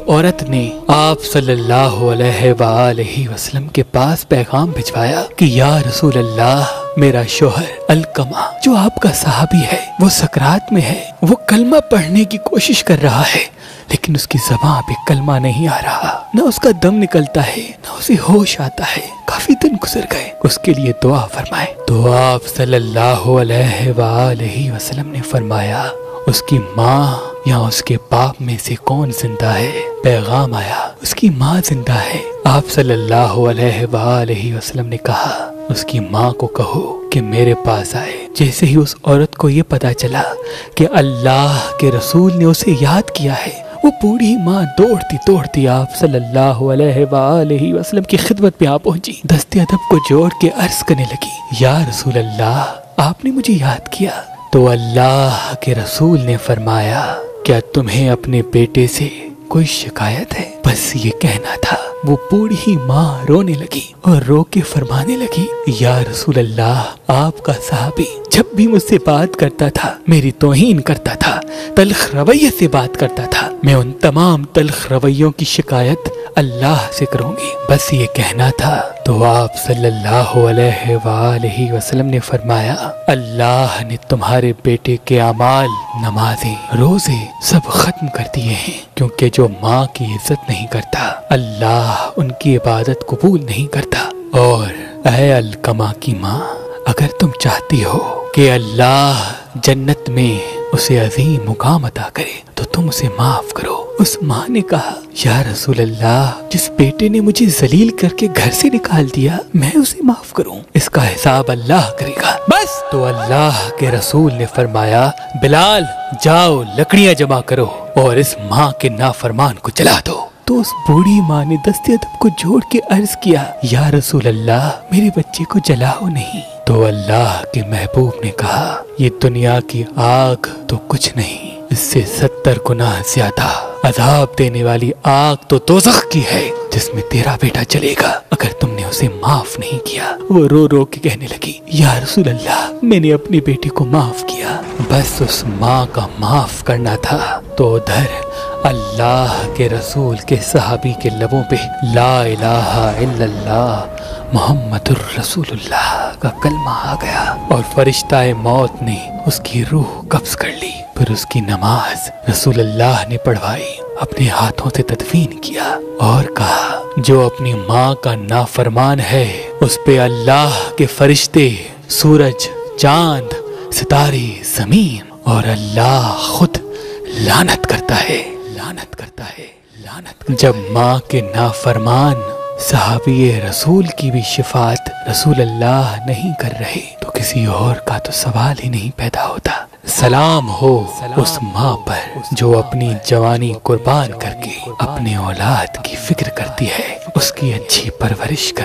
عورت نے آپ صلی اللہ علیہ وآلہ وسلم کے پاس پیغام بھجوایا کہ یا رسول اللہ، میرا شوہر القمہ جو آپ کا صحابی ہے وہ سکرات میں ہے، وہ کلمہ پڑھنے کی کوشش کر رہا ہے لیکن اس کی زبان پہ کلمہ نہیں آ رہا، نہ اس کا دم نکلتا ہے نہ اسے ہوش آتا ہے، کافی دن گزر گئے، اس کے لیے دعا فرمائے۔ تو آپ صلی اللہ علیہ وآلہ وسلم نے فرمایا اس کی ماں یا اس کے باپ میں سے کون زندہ ہے؟ پیغام آیا اس کی ماں زندہ ہے۔ آپ صلی اللہ علیہ وآلہ وسلم نے کہا اس کی ماں کو کہو کہ میرے پاس آئے۔ جیسے ہی اس عورت کو یہ پتا چلا کہ اللہ کے رسول نے اسے یاد کیا ہے، وہ بوڑھی ماں دوڑتی آپ صلی اللہ علیہ وآلہ وسلم کی خدمت میں آ پہنچی، دست ادب کو جوڑ کے عرض کرنے لگی، یا رسول اللہ، آپ نے مجھے یاد کیا؟ تو اللہ کے رسول نے فرمایا، کیا تمہیں اپنے بیٹے سے کوئی شکایت ہے؟ بس یہ کہنا تھا۔ وہ بوڑھی ماں رونے لگی اور رو کے فرمانے لگی، یا رسول اللہ، آپ کا صحابی جب بھی مجھ سے بات کرتا تھا میری توہین کرتا تھا، تلخ رویے سے بات کرتا تھا، میں ان تمام تلخ رویوں کی شکایت اللہ سے کروں گی، بس یہ کہنا تھا۔ تو آپ صلی اللہ علیہ وآلہ وسلم نے فرمایا، اللہ نے تمہارے بیٹے کے اعمال، نمازیں، روزے سب ختم کر دیے ہیں، کیونکہ جو ماں کی عزت نہیں کرتا اللہ ان کی عبادت قبول نہیں کرتا۔ اور اے القمہ کی ماں، اگر تم چاہتی ہو کہ اللہ جنت میں اسے عظیم مقام عطا کرے تو تم اسے معاف کرو۔ اس ماں نے کہا، یا رسول اللہ، جس بیٹے نے مجھے ذلیل کر کے گھر سے نکال دیا میں اسے معاف کروں؟ اس کا حساب اللہ کرے گا۔ بس تو اللہ کے رسول نے فرمایا، بلال جاؤ لکڑیاں جمع کرو اور اس ماں کے نافرمان کو جلا دو۔ تو اس بوڑھی ماں نے دست ادب کو جوڑ کے عرض کیا، یا رسول اللہ، میرے بچے کو جلاؤ نہیں۔ تو اللہ کے محبوب نے کہا، یہ دنیا کی آگ تو کچھ نہیں، اس سے 70 گنا زیادہ عذاب دینے والی آگ تو دوزخ کی ہے جس میں تیرا بیٹا چلے گا اگر تم نے اسے معاف نہیں کیا۔ وہ رو رو کے کہنے لگی، یا رسول اللہ، میں نے اپنی بیٹی کو معاف کیا، بس اس ماں کا معاف کرنا تھا۔ تو ادھر اللہ کے رسول کے صحابی کے لبوں پہ لا الہ الا اللہ محمد الرسول اللہ کا کلمہ آ گیا اور فرشتہ موت نے اس کی روح قبض کر لی۔ پھر اس کی نماز رسول اللہ نے پڑھوائی، اپنے ہاتھوں سے تدفین کیا اور کہا، جو اپنی ماں کا نافرمان ہے اس پہ اللہ کے فرشتے، سورج، چاند، ستارے، زمین اور اللہ خود لعنت کرتا ہے، لعنت کرتا ہے، لعنت۔ جب ماں کے نافرمان صحابی رسول کی بھی شفاعت رسول اللہ نہیں کر رہے تو کسی اور کا تو سوال ہی نہیں پیدا ہوتا۔ سلام ہو اس ماں پر جو اپنی جوانی قربان کر کے اپنے اولاد کی فکر کرتی ہے، اس کی اچھی پرورش کرتی ہے۔